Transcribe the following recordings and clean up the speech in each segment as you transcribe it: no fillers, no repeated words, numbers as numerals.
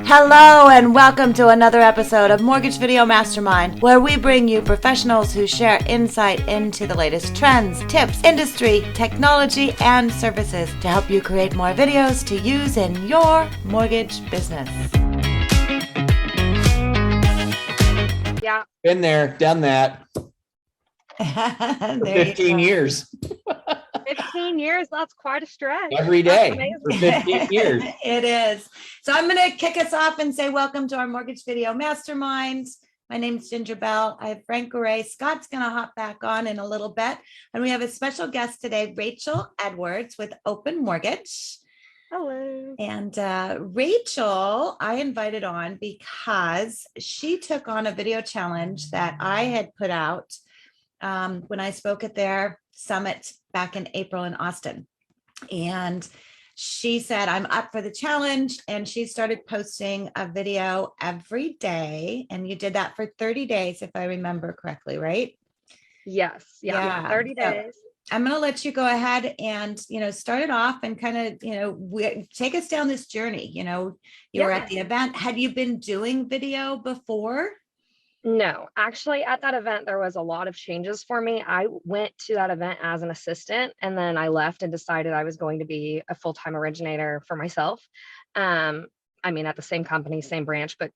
Hello and welcome to another episode of Mortgage Video Mastermind, where we bring you professionals who share insight into the latest trends, tips, industry, technology, and services to help you create more videos to use in your mortgage business. Yeah. Been there, done that for 15 years. 15 years, that's quite a stretch. Every day for 15 years. It is. So I'm going to kick us off and say welcome to our Mortgage Video Mastermind. My name's Ginger Bell. I have Frank Garay. Scott's going to hop back on in a little bit. And we have a special guest today, Rachel Edwards with Open Mortgage. Hello. And Rachel, I invited on because she took on a video challenge that I had put out when I spoke at their summit back in April in Austin. And she said, I'm up for the challenge. And she started posting a video every day. And you did that for 30 days, if I remember correctly, right? Yes. Yeah. 30 days. So I'm going to let you go ahead and, start it off and kind of, take us down this journey. You were at the event. Had you been doing video before? No, actually at that event, there was a lot of changes for me. I went to that event as an assistant and then I left and decided I was going to be a full-time originator for myself. At the same company, same branch, but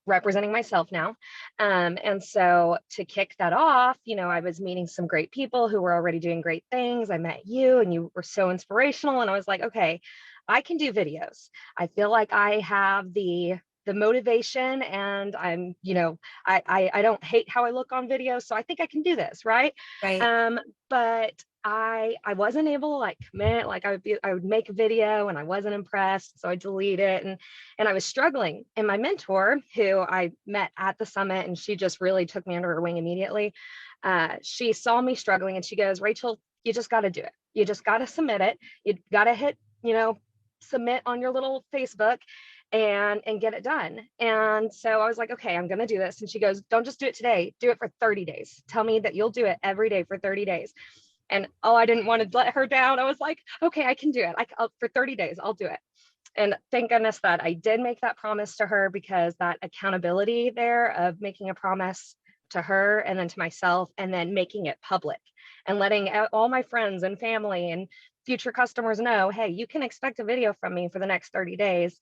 representing myself now. And so to kick that off, I was meeting some great people who were already doing great things. I met you and you were so inspirational. And I was like, okay, I can do videos. I feel like I have the motivation and I'm, I don't hate how I look on video. So I think I can do this. Right. But I wasn't able to commit, I would make a video and I wasn't impressed. So I delete it. And I was struggling. And my mentor, who I met at the summit, and she just really took me under her wing immediately. She saw me struggling and she goes, Rachel, you just got to do it. You just got to submit it. You got to hit, submit on your little Facebook and get it done. And so I was like, okay, I'm going to do this. And she goes, don't just do it today, do it for 30 days. Tell me that you'll do it every day for 30 days. And I didn't want to let her down. I was like, okay, I can do it. For 30 days, I'll do it. And thank goodness that I did make that promise to her, because that accountability there of making a promise to her and then to myself and then making it public and letting all my friends and family and future customers know, hey, you can expect a video from me for the next 30 days.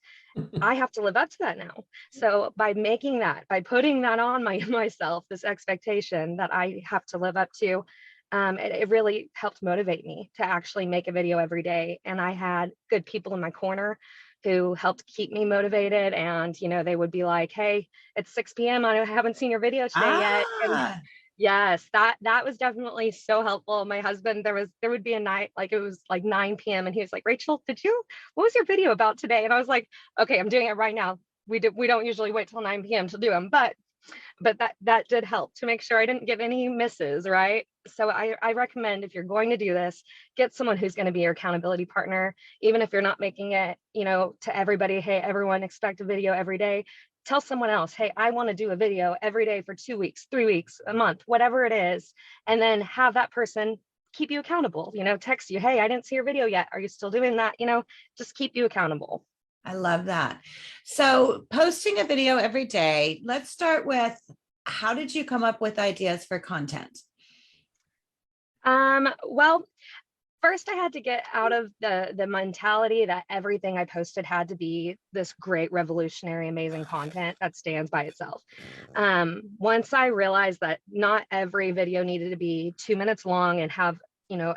I have to live up to that now. So by making that, by putting that on myself, this expectation that I have to live up to, it really helped motivate me to actually make a video every day. And I had good people in my corner who helped keep me motivated. And, they would be like, hey, it's 6 p.m. I haven't seen your video today yet. And yes, that was definitely so helpful. My husband, there would be a night, it was 9 p.m. and he was like, Rachel, what was your video about today? And I was like, okay, I'm doing it right now. We don't usually wait till 9 p.m. to do them, but that did help to make sure I didn't give any misses, right? So I recommend, if you're going to do this, get someone who's going to be your accountability partner, even if you're not making it, to everybody, hey, everyone expect a video every day. Tell someone else, hey, I want to do a video every day for 2 weeks, 3 weeks, a month, whatever it is. And then have that person keep you accountable, text you, hey, I didn't see your video yet. Are you still doing that? Just keep you accountable. I love that. So posting a video every day, let's start with, how did you come up with ideas for content? Well, first I had to get out of the mentality that everything I posted had to be this great, revolutionary, amazing content that stands by itself. Once I realized that not every video needed to be 2 minutes long and have,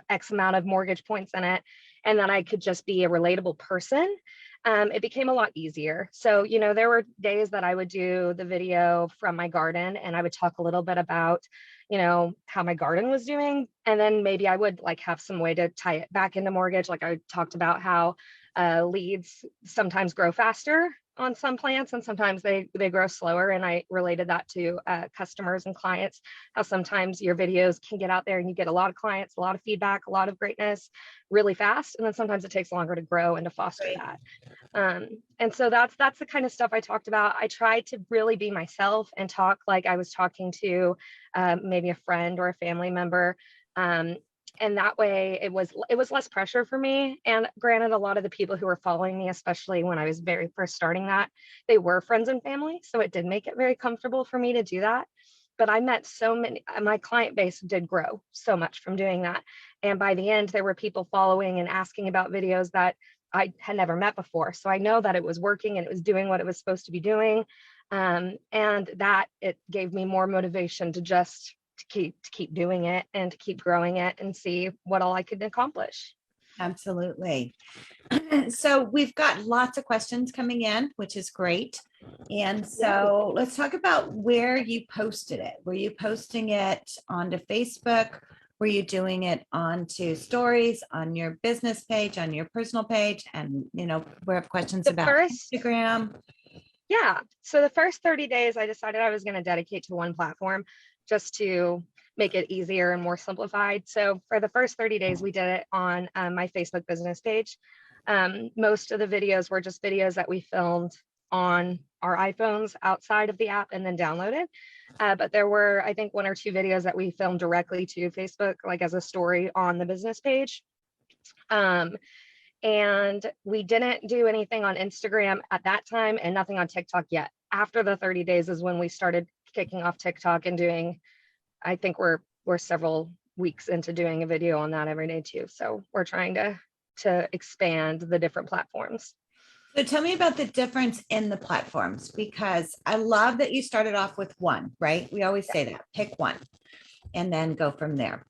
X amount of mortgage points in it, and that I could just be a relatable person, it became a lot easier. So, there were days that I would do the video from my garden and I would talk a little bit about, how my garden was doing. And then maybe I would have some way to tie it back into mortgage. I talked about how leads sometimes grow faster on some plants and sometimes they grow slower. And I related that to customers and clients, how sometimes your videos can get out there and you get a lot of clients, a lot of feedback, a lot of greatness really fast. And then sometimes it takes longer to grow and to foster that. And so that's the kind of stuff I talked about. I tried to really be myself and talk like I was talking to maybe a friend or a family member. And that way it was less pressure for me. And granted, a lot of the people who were following me, especially when I was very first starting that, they were friends and family. So it did make it very comfortable for me to do that. But I met so many, my client base did grow so much from doing that. And by the end, there were people following and asking about videos that I had never met before. So I know that it was working and it was doing what it was supposed to be doing. And that it gave me more motivation to just to keep doing it and to keep growing it and see what all I could accomplish. Absolutely. So we've got lots of questions coming in, which is great. And so let's talk about where you posted it. Were you posting it onto Facebook? Were you doing it onto stories, on your business page, on your personal page? And, we have questions about Instagram. Yeah. So the first 30 days, I decided I was going to dedicate to one platform just to make it easier and more simplified. So for the first 30 days, we did it on my Facebook business page. Most of the videos were just videos that we filmed on our iPhones outside of the app and then downloaded. But there were, I think, 1 or 2 videos that we filmed directly to Facebook, like as a story on the business page. And we didn't do anything on Instagram at that time and nothing on TikTok yet. After the 30 days is when we started kicking off TikTok and doing, I think we're several weeks into doing a video on that every day too. So we're trying to expand the different platforms. So tell me about the difference in the platforms, because I love that you started off with one, right? We always say that, pick one and then go from there.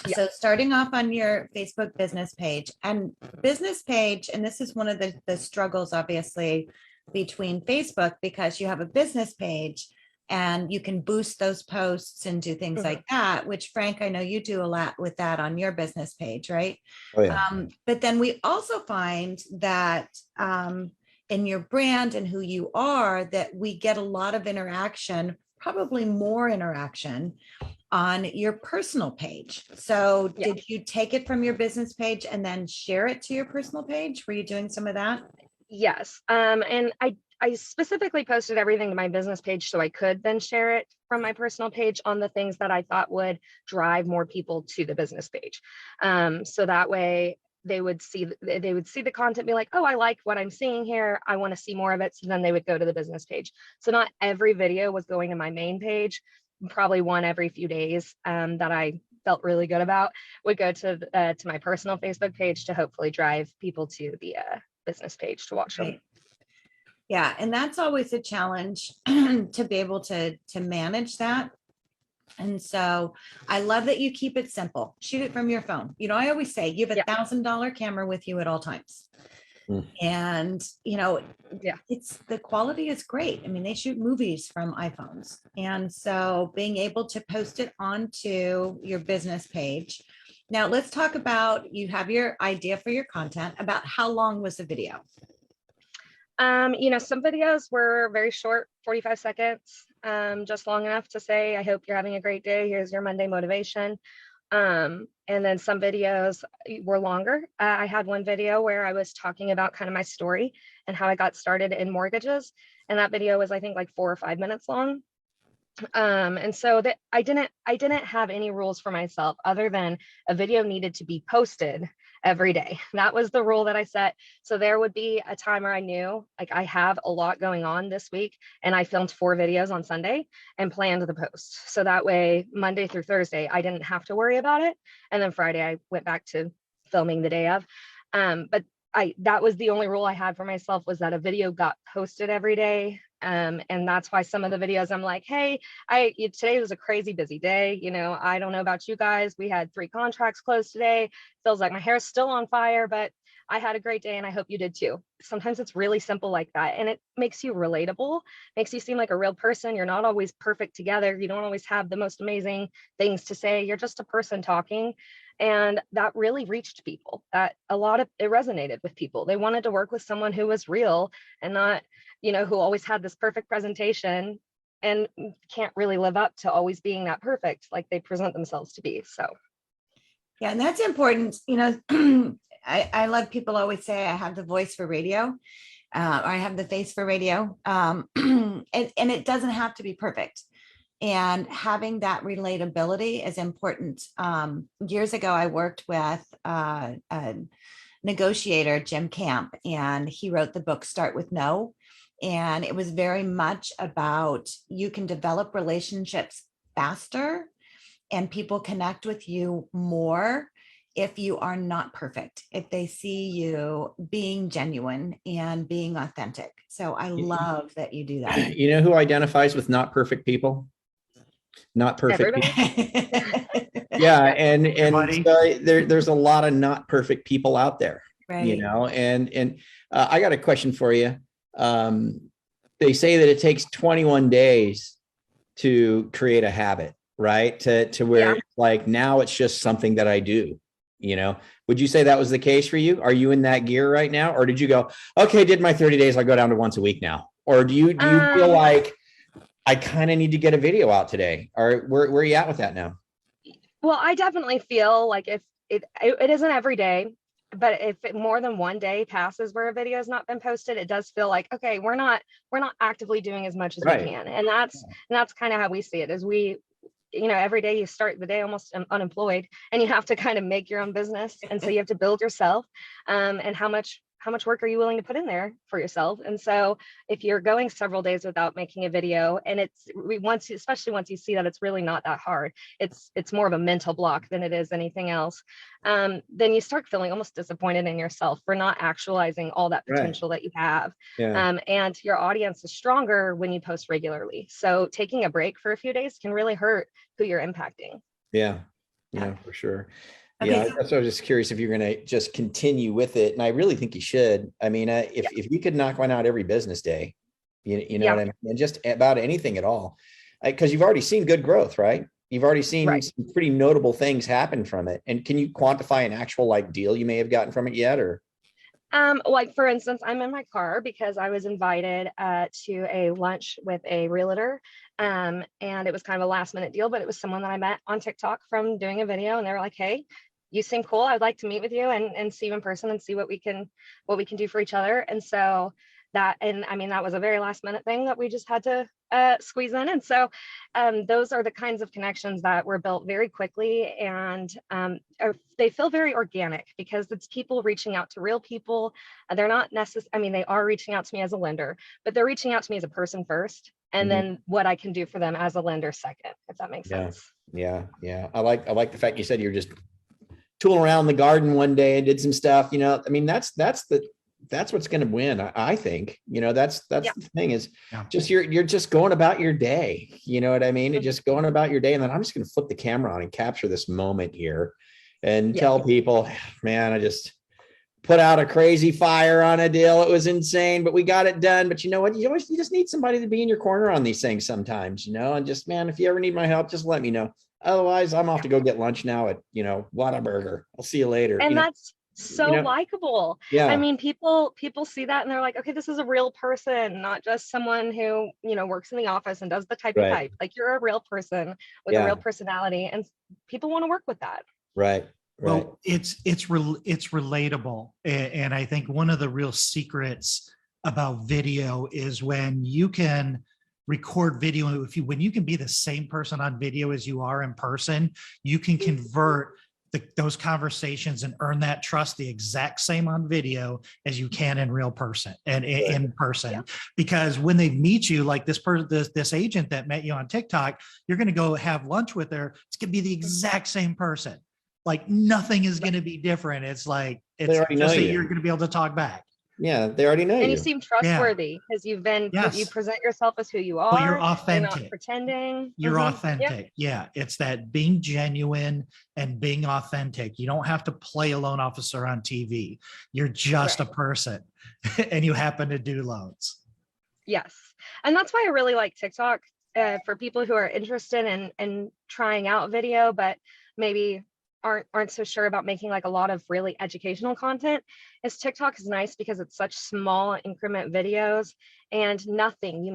Yeah. So starting off on your Facebook business page, and this is one of the struggles, obviously, between Facebook, because you have a business page and you can boost those posts and do things like that, which Frank, I know you do a lot with that on your business page, right? Oh, yeah. But then we also find that in your brand and who you are, that we get a lot of interaction, probably more interaction on your personal page. So did you take it from your business page and then share it to your personal page? Were you doing some of that? Yes. And I specifically posted everything to my business page so I could then share it from my personal page on the things that I thought would drive more people to the business page. So that way they would see the content, be like, oh, I like what I'm seeing here, I want to see more of it. So then they would go to the business page. So not every video was going to my main page. Probably one every few days that I felt really good about would go to my personal Facebook page to hopefully drive people to the business page to watch them. Yeah, and that's always a challenge to be able to manage that. And so I love that you keep it simple. Shoot it from your phone. I always say you have $1,000 camera with you at all times. And, it's the quality is great. I mean, they shoot movies from iPhones. And so being able to post it onto your business page. Now let's talk about, you have your idea for your content. About how long was the video? Some videos were very short, 45 seconds, just long enough to say, I hope you're having a great day. Here's your Monday motivation. And then some videos were longer. I had one video where I was talking about kind of my story and how I got started in mortgages. And that video was, I think, like 4 or 5 minutes long. And so that I didn't have any rules for myself other than a video needed to be posted every day. That was the rule that I set. So there would be a time where I knew, like, I have a lot going on this week, and I filmed 4 videos on Sunday and planned the post. So that way, Monday through Thursday, I didn't have to worry about it. And then Friday, I went back to filming the day of. But that was the only rule I had for myself, was that a video got posted every day. And that's why some of the videos I'm like, hey, today was a crazy busy day. I don't know about you guys. We had 3 contracts closed today. Feels like my hair's still on fire, but I had a great day and I hope you did too. Sometimes it's really simple like that. And it makes you relatable, makes you seem like a real person. You're not always perfect together. You don't always have the most amazing things to say. You're just a person talking. And that really reached people. It resonated with people. They wanted to work with someone who was real and not, who always had this perfect presentation and can't really live up to always being that perfect like they present themselves to be. So. Yeah, and that's important. I love, people always say I have the voice for radio, or I have the face for radio. And it doesn't have to be perfect. And having that relatability is important. Years ago, I worked with a negotiator, Jim Camp, and he wrote the book Start with No. And it was very much about you can develop relationships faster and people connect with you more if you are not perfect, if they see you being genuine and being authentic. So I love that you do that. You know who identifies with not perfect people? Not perfect Everybody. people. Yeah, and so there's a lot of not perfect people out there, Right. you know. And I got a question for you. They say that it takes 21 days to create a habit, right? To where it's like now it's just something that I do. You know, would you say that was the case for you? Are you in that gear right now, or did you go, okay, did my 30 days? I'll go down to once a week now, or do you feel like I kind of need to get a video out today, or where are you at with that now? Well, I definitely feel like if it isn't every day, but if more than one day passes where a video has not been posted, it does feel like, okay, we're not actively doing as much as we can. And that's kind of how we see it, is we, every day you start the day almost unemployed, and you have to kind of make your own business. And so you have to build yourself, and how much work are you willing to put in there for yourself? And so if you're going several days without making a video, and especially once you see that it's really not that hard, it's more of a mental block than it is anything else, then you start feeling almost disappointed in yourself for not actualizing all that potential that you have. And your audience is stronger when you post regularly. So taking a break for a few days can really hurt who you're impacting. Yeah, for sure. Yeah, so I was just curious if you're going to just continue with it, and I really think you should. I mean, if you could knock one out every business day, you know what I mean, and just about anything at all, because you've already seen good growth, right? You've already seen some pretty notable things happen from it. And can you quantify an actual deal you may have gotten from it yet, or? Like for instance, I'm in my car because I was invited to a lunch with a realtor, and it was kind of a last minute deal, but it was someone that I met on TikTok from doing a video, and they were like, "Hey, you seem cool. I'd like to meet with you and see you in person and see what we can do for each other." And so that was a very last minute thing that we just had to squeeze in. And so those are the kinds of connections that were built very quickly, and they feel very organic because it's people reaching out to real people. They're not necessarily, they are reaching out to me as a lender, but they're reaching out to me as a person first, and then what I can do for them as a lender second, if that makes sense. Yeah. I like the fact you said you're just tooling around the garden one day and did some stuff. That's what's going to win. I think, that's the thing is just, you're just going about your day. You know what I mean? And just going about your day. And then I'm just going to flip the camera on and capture this moment here and tell people, man, I just put out a crazy fire on a deal. It was insane, but we got it done. But you know what? You just need somebody to be in your corner on these things sometimes, and just, man, if you ever need my help, just let me know. Otherwise, I'm off to go get lunch now at, Whataburger. I'll see you later. And that's so likable. Yeah. People see that and they're like, okay, this is a real person, not just someone who, works in the office and does the type. Like, you're a real person with a real personality, and people want to work with that. Right. Well, it's relatable. And I think one of the real secrets about video is when you can record video, when you can be the same person on video as you are in person, you can convert those conversations and earn that trust the exact same on video as you can in real person and in person. Because when they meet you, like this agent that met you on TikTok, you're going to go have lunch with her. It's going to be the exact same person. Like, nothing is going to be different. It's like, it's just that you're going to be able to talk back. Yeah, they already know you. And you seem trustworthy because you present yourself as who you are. Well, you're authentic. You're not pretending. You're authentic. Yeah. It's that being genuine and being authentic. You don't have to play a loan officer on TV. You're just a person and you happen to do loans. Yes. And that's why I really like TikTok for people who are interested in trying out video, but maybe aren't so sure about making like a lot of really educational content. TikTok is nice because it's such small increment videos, and nothing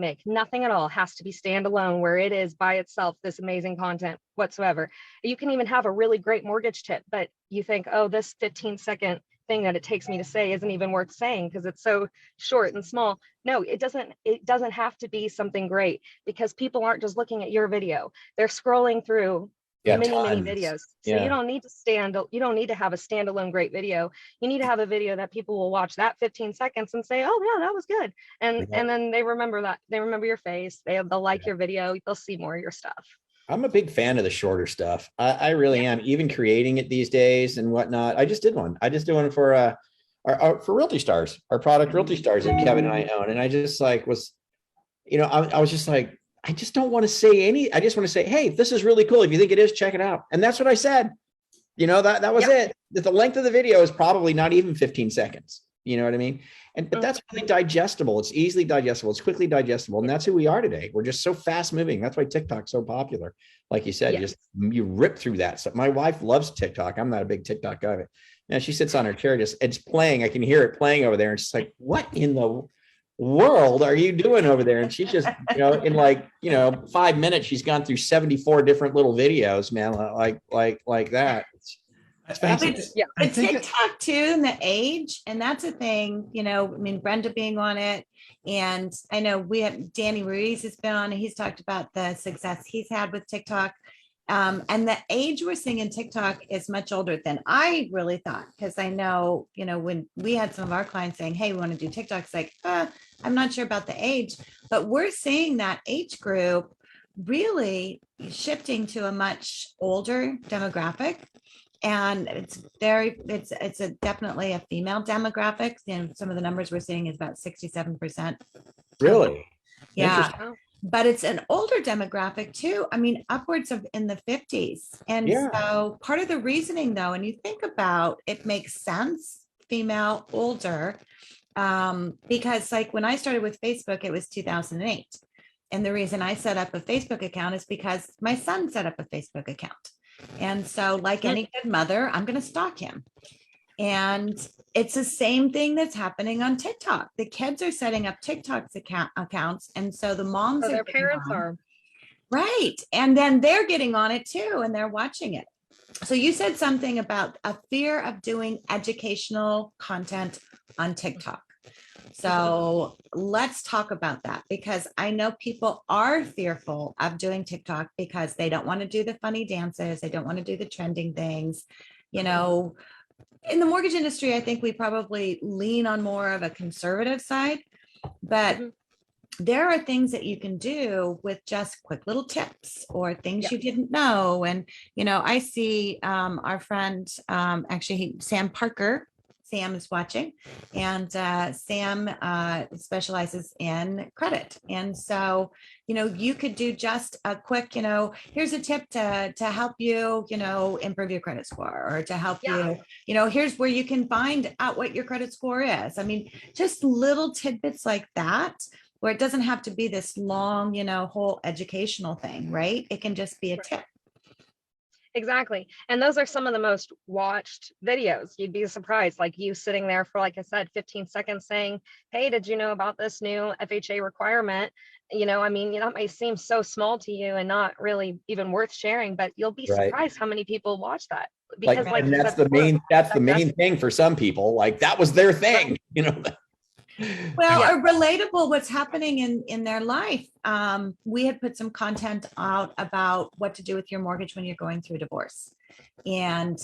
at all has to be standalone where it is by itself this amazing content whatsoever. You can even have a really great mortgage tip, but you think, oh, this 15-second thing that it takes me to say isn't even worth saying because it's so short and small. No, it doesn't have to be something great, because people aren't just looking at your video. They're scrolling through many videos. So you don't need to have a standalone great video. You need to have a video that people will watch that 15 seconds and say, oh yeah, that was good. And then they remember your face. They'll like your video. They'll see more of your stuff. I'm a big fan of the shorter stuff. I really am, even creating it these days and whatnot. I just did one for for Realty Stars, our product Realty Stars that Kevin and I own. And I just like was, I was just like, I just don't want to say I just want to say, hey, this is really cool. If you think it is, check it out. And that's what I said. That was it. That the length of the video is probably not even 15 seconds. You know what I mean? But that's really digestible. It's easily digestible. It's quickly digestible. And that's who we are today. We're just so fast moving. That's why TikTok's so popular. Like you said, you rip through that stuff. My wife loves TikTok. I'm not a big TikTok guy. But she sits on her chair, it's playing. I can hear it playing over there. And she's like, what in the world are you doing over there? And she just, in 5 minutes, she's gone through 74 different little videos, man, like that. It's fascinating. But TikTok too, and the age, and that's a thing, Brenda being on it. And I know we have Danny Ruiz has been on, and he's talked about the success he's had with TikTok. And the age we're seeing in TikTok is much older than I really thought, because I know, when we had some of our clients saying, hey, we want to do TikTok, it's like, I'm not sure about the age, but we're seeing that age group really shifting to a much older demographic. And it's definitely a female demographic. And some of the numbers we're seeing is about 67%. Really? Yeah. But it's an older demographic too. I mean, upwards of in the 50s. And so part of the reasoning though, and you think about, it makes sense, female, older, because like when I started with Facebook, it was 2008. And the reason I set up a Facebook account is because my son set up a Facebook account. And so like any good mother, I'm going to stalk him. And it's the same thing that's happening on TikTok. The kids are setting up TikTok's accounts. And so the moms their parents are. Right. And then they're getting on it too, and they're watching it. So you said something about a fear of doing educational content on TikTok. So let's talk about that, because I know people are fearful of doing TikTok because they don't want to do the funny dances. They don't want to do the trending things. In the mortgage industry, I think we probably lean on more of a conservative side, but there are things that you can do with just quick little tips or things you didn't know. And, I see our friend, Sam Parker, Sam is watching, and Sam specializes in credit. And so, you could do just a quick, here's a tip to help you, improve your credit score, or to help you, here's where you can find out what your credit score is. I mean, just little tidbits like that, where it doesn't have to be this long, whole educational thing, right? It can just be a tip. Exactly. And those are some of the most watched videos. You'd be surprised, like you sitting there for, like I said, 15 seconds saying, hey, did you know about this new FHA requirement? That may seem so small to you and not really even worth sharing, but you'll be surprised how many people watch that. Because and that's the main thing for some people. Like that was their thing, Well, or relatable, what's happening in their life. We had put some content out about what to do with your mortgage when you're going through a divorce. And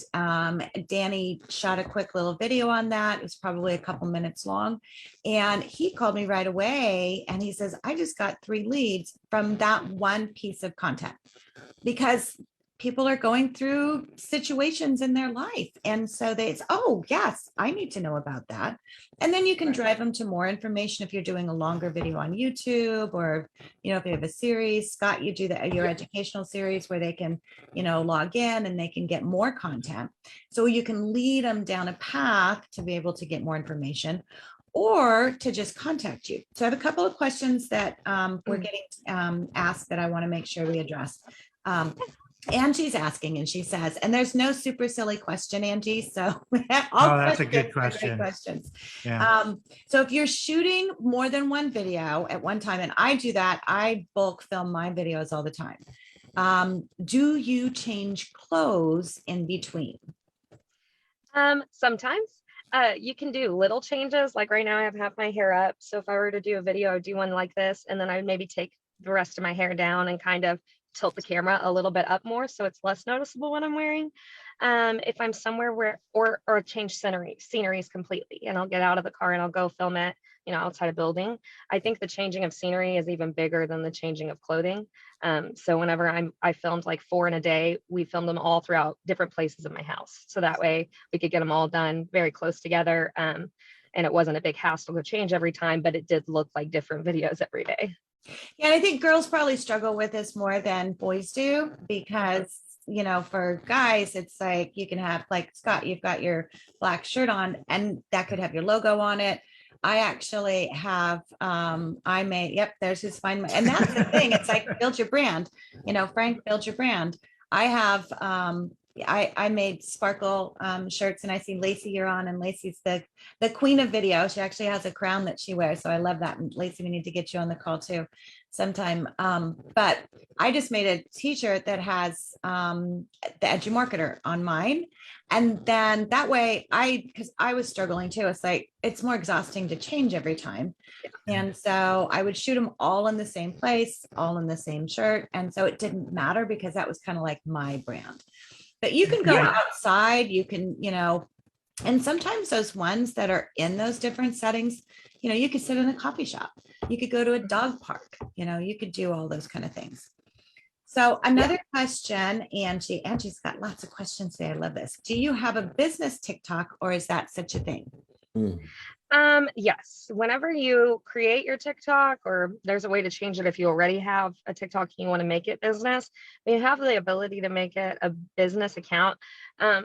Danny shot a quick little video on that. It was probably a couple minutes long. And he called me right away and he says, I just got 3 leads from that one piece of content, because people are going through situations in their life. And so oh, yes, I need to know about that. And then you can drive them to more information if you're doing a longer video on YouTube, or, if you have a series. Scott, you do your educational series where they can, log in and they can get more content. So you can lead them down a path to be able to get more information, or to just contact you. So I have a couple of questions that we're getting asked that I want to make sure we address. Angie's asking, and she says, and there's no super silly question, Angie. So that's a good question. Questions. Yeah. So if you're shooting more than one video at one time, and I do that, I bulk film my videos all the time. Do you change clothes in between? Sometimes. You can do little changes. Like right now I have half my hair up. So if I were to do a video, I'd do one like this, and then I'd maybe take the rest of my hair down and kind of tilt the camera a little bit up more so it's less noticeable when I'm wearing. If I'm somewhere where, or change sceneries completely, and I'll get out of the car and I'll go film it, outside a building. I think the changing of scenery is even bigger than the changing of clothing. So whenever I filmed like 4 in a day, we filmed them all throughout different places in my house. So that way we could get them all done very close together. And it wasn't a big hassle to change every time, but it did look like different videos every day. Yeah, and I think girls probably struggle with this more than boys do because, for guys, it's like you can have, like Scott, you've got your black shirt on and that could have your logo on it. I actually have, there's his fine. And that's the thing. It's like, build your brand, Frank, build your brand. I have, I made sparkle shirts, and I see Lacey, you're on, and Lacey's the queen of video. She actually has a crown that she wears. So I love that. And Lacey, we need to get you on the call too sometime. But I just made a t-shirt that has the Edgy Marketer on mine. And then that way because I was struggling too. It's like, it's more exhausting to change every time. And so I would shoot them all in the same place, all in the same shirt. And so it didn't matter because that was kind of like my brand. But you can go outside, you can, and sometimes those ones that are in those different settings, you could sit in a coffee shop, you could go to a dog park, you could do all those kind of things. So another question, Angie's got lots of questions today. I love this. Do you have a business TikTok, or is that such a thing? Yes. Whenever you create your TikTok, or there's a way to change it if you already have a TikTok and you want to make it business, you have the ability to make it a business account.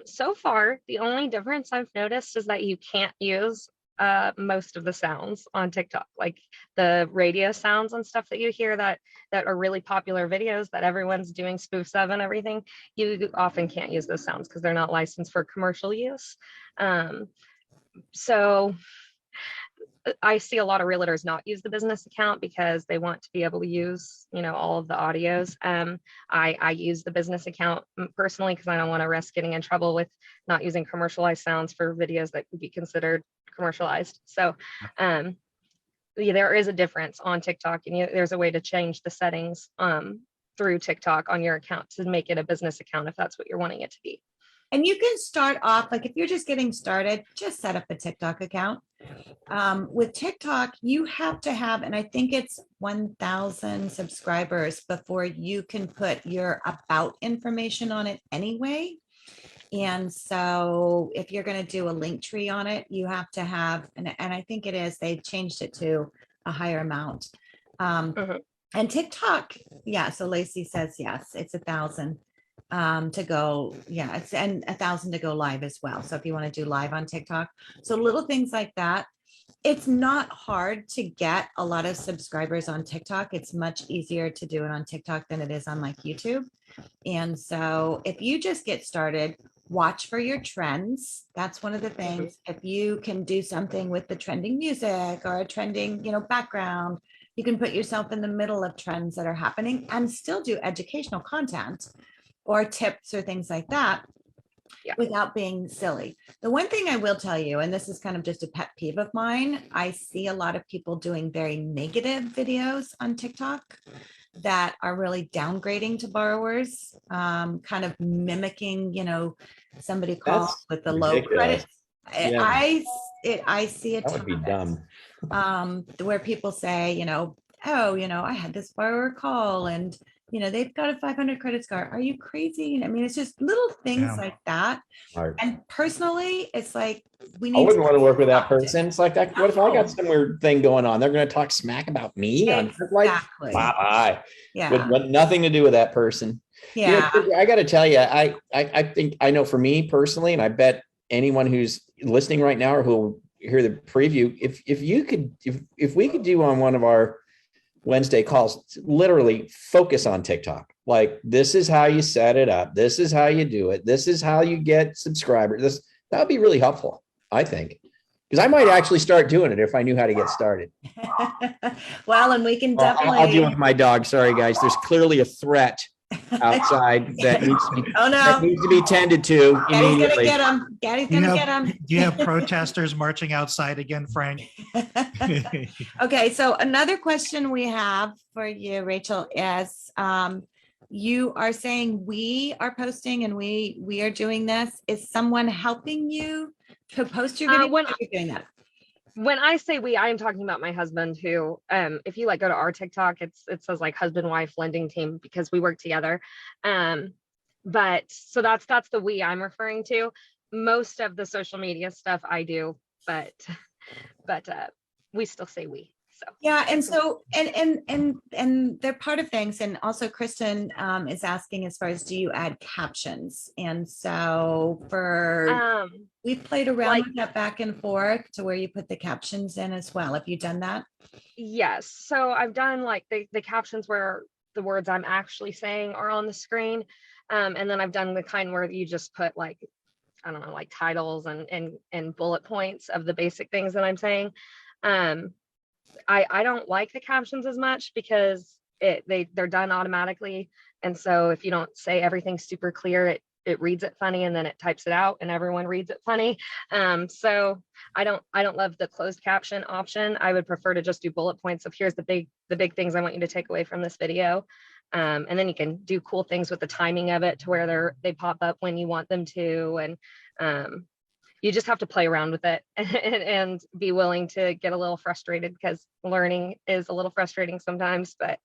So far, the only difference I've noticed is that you can't use most of the sounds on TikTok, like the radio sounds and stuff that you hear that are really popular videos that everyone's doing spoofs of and everything. You often can't use those sounds because they're not licensed for commercial use. So I see a lot of realtors not use the business account because they want to be able to use, all of the audios. I use the business account personally because I don't want to risk getting in trouble with not using commercialized sounds for videos that could be considered commercialized. So there is a difference on TikTok, and there's a way to change the settings through TikTok on your account to make it a business account if that's what you're wanting it to be. And you can start off, like if you're just getting started, just set up a TikTok account. With TikTok, you have to have, and I think it's 1,000 subscribers before you can put your about information on it anyway. And so if you're going to do a link tree on it, you have to have, and I think it is, they've changed it to a higher amount. And TikTok, so Lacey says, yes, it's 1,000 to go. Yeah, it's and 1,000 to go live as well. So if you want to do live on TikTok, so little things like that. It's not hard to get a lot of subscribers on TikTok. It's much easier to do it on TikTok than it is on like YouTube. And so if you just get started, watch for your trends. That's one of the things. If you can do something with the trending music or a trending, background, you can put yourself in the middle of trends that are happening and still do educational content or tips or things like that without being silly. The one thing I will tell you, and this is kind of just a pet peeve of mine, I see a lot of people doing very negative videos on TikTok that are really downgrading to borrowers, kind of mimicking, somebody calls with the low credit. I see it. That would be dumb. Where people say, I had this borrower call and they've got a 500 credit score. Are you crazy? I mean, it's just little things like that. Right. And personally, it's like, I wouldn't want to work with that person. It's like that. What if I got some weird thing going on? They're going to talk smack about me. Exactly. Bye. Yeah. With nothing to do with that person. Yeah. I got to tell you, I think I know for me personally, and I bet anyone who's listening right now or who will hear the preview, if we could do on one of our Wednesday calls, literally focus on TikTok. Like, this is how you set it up. This is how you do it. This is how you get subscribers. That would be really helpful, I think, because I might actually start doing it if I knew how to get started. Well, and we can definitely. I'll deal with my dog. Sorry, guys. There's clearly a threat outside that needs to be, Oh, that no. needs to be tended to Gaddy's gonna immediately. get him. Gaddy's Do you gonna have, get him. do you have protesters marching outside again, Frank? Okay, so another question we have for you, Rachel, is you are saying we are posting and we are doing this. Is someone helping you to post your video? When Or are you doing that? When I say we, I am talking about my husband who, if you like go to our TikTok, it says like husband, wife, lending team because we work together. But so that's the we I'm referring to. Most of the social media stuff I do, but we still say we. So Yeah, and so and they're part of things. And also Kristen is asking as far as do you add captions? And so for we've played around like, with that back and forth to where you put the captions in as well. Have you done that? yes. So I've done like the captions where the words I'm actually saying are on the screen. And then I've done the kind where you just put like, I don't know, like titles and bullet points of the basic things that I'm saying. I don't like the captions as much because they're done automatically. And so if you don't say everything super clear, it reads it funny and then it types it out and everyone reads it funny. So I don't love the closed caption option. I would prefer to just do bullet points of here's the big things I want you to take away from this video. And then you can do cool things with the timing of it to where they pop up when you want them to. And you just have to play around with it and be willing to get a little frustrated because learning is a little frustrating sometimes, but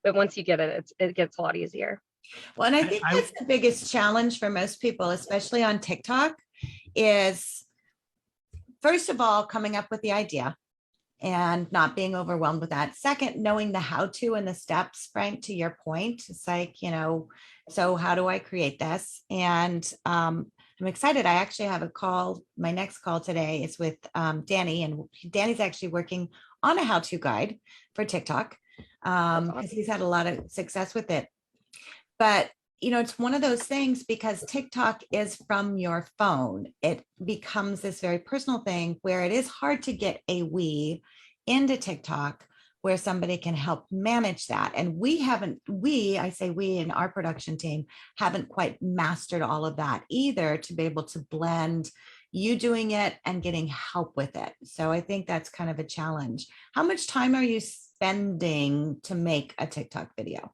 once you get it, it gets a lot easier. Well, and I think that's the biggest challenge for most people, especially on TikTok, is first of all, coming up with the idea and not being overwhelmed with that. Second, knowing the how to and the steps, Frank, to your point. It's like, so how do I create this? And I'm excited. I actually have a call. My next call today is with Danny, and Danny's actually working on a how-to guide for TikTok because he's had a lot of success with it. But it's one of those things because TikTok is from your phone. It becomes this very personal thing where it is hard to get a we into TikTok where somebody can help manage that. And I say we in our production team haven't quite mastered all of that either to be able to blend you doing it and getting help with it. So I think that's kind of a challenge. How much time are you spending to make a TikTok video?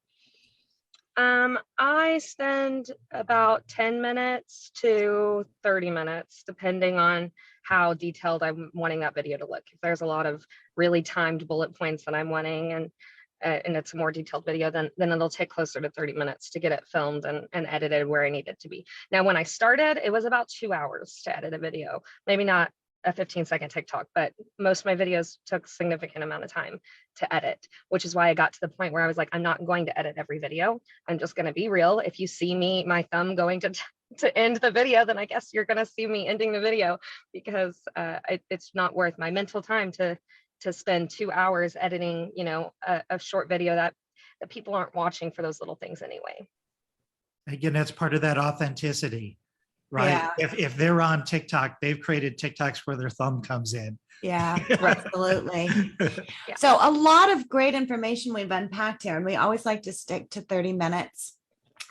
I spend about 10 minutes to 30 minutes, depending on how detailed I'm wanting that video to look. If there's a lot of really timed bullet points that I'm wanting and it's a more detailed video, then it'll take closer to 30 minutes to get it filmed and edited where I need it to be. Now, when I started, it was about 2 hours to edit a video, maybe not a 15-second TikTok, but most of my videos took a significant amount of time to edit, which is why I got to the point where I was like, I'm not going to edit every video. I'm just going to be real. If you see my thumb going to end the video, then I guess you're going to see me ending the video because it's not worth my mental time to spend 2 hours editing, a short video that people aren't watching for those little things anyway. Again, that's part of that authenticity. Right. Yeah. If they're on TikTok, they've created TikToks where their thumb comes in. Yeah, absolutely. Yeah. So a lot of great information we've unpacked here, and we always like to stick to 30 minutes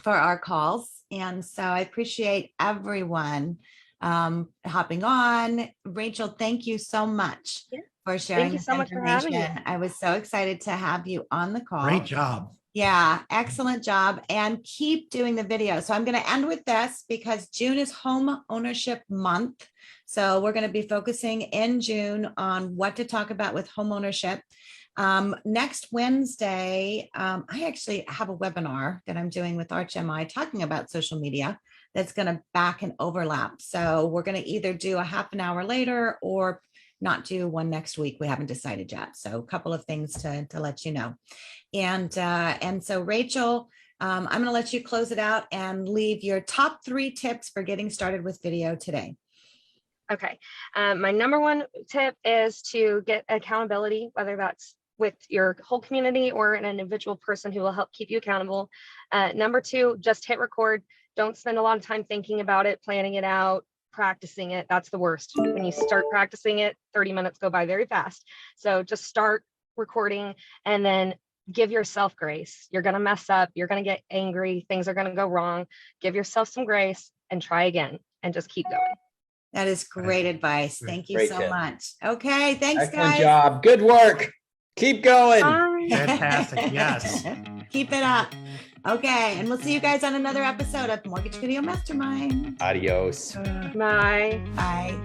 for our calls. And so I appreciate everyone hopping on. Rachel, thank you so much for sharing this information. I was so excited to have you on the call. Great job. Yeah, excellent job. And keep doing the video. So I'm going to end with this because June is home ownership month. So we're going to be focusing in June on what to talk about with home ownership. Next Wednesday, I actually have a webinar that I'm doing with ArchMI talking about social media that's going to back and overlap. So we're going to either do a half an hour later or not do one next week. We haven't decided yet. So a couple of things to let you know. And so Rachel, I'm going to let you close it out and leave your top 3 tips for getting started with video today. Okay. My number 1 tip is to get accountability, whether that's with your whole community or an individual person who will help keep you accountable. Number 2, just hit record. Don't spend a lot of time thinking about it, planning it out, practicing it. That's the worst. When you start practicing it, 30 minutes go by very fast. So just start recording and then give yourself grace. You're going to mess up. You're going to get angry. Things are going to go wrong. Give yourself some grace and try again and just keep going. That is great advice. Thank you Great so tip. much. Okay. Thanks, Excellent guys. job. Good work. Keep going. Bye. Fantastic. Yes. Keep it up. Okay. And we'll see you guys on another episode of Mortgage Video Mastermind. Adios. Bye. Bye.